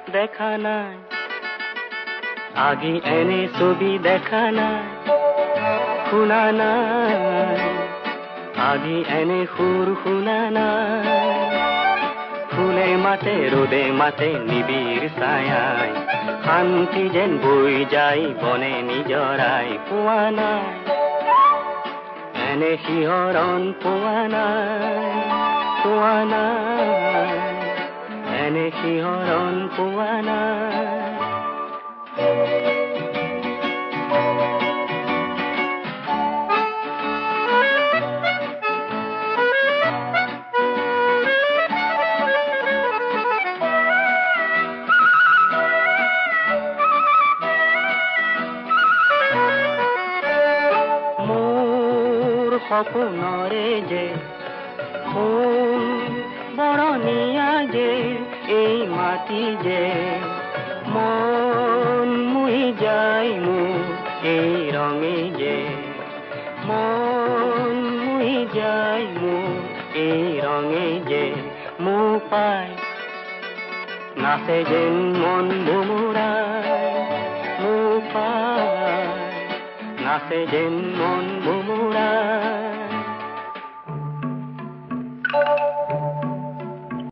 দেখা নাই আগে এনে ছবি দেখা নাই শুনা নাই আগে এনে সুৰ শুনা নাই ফুলে মাতে ৰ'দে মাতে নিবিড় ছায়াই শান্তি যেন বৈ যায় বনে নিজৰাই পোৱা নাই এনে শিহৰণ পোৱা নাই এনে শিহৰণ পোৱা নাই সপোনৰে যে ফুল বৰণীয়া যে এই মাটি যে মন মুহি যায় মোৰ এই ৰঙে যে মন মুহি যায় মোৰ এই ৰঙে যে মোৰ পাই নাচে যেন মন ভোমোৰাই মোৰ পাই নাচে যেন মন ভোমোৰাই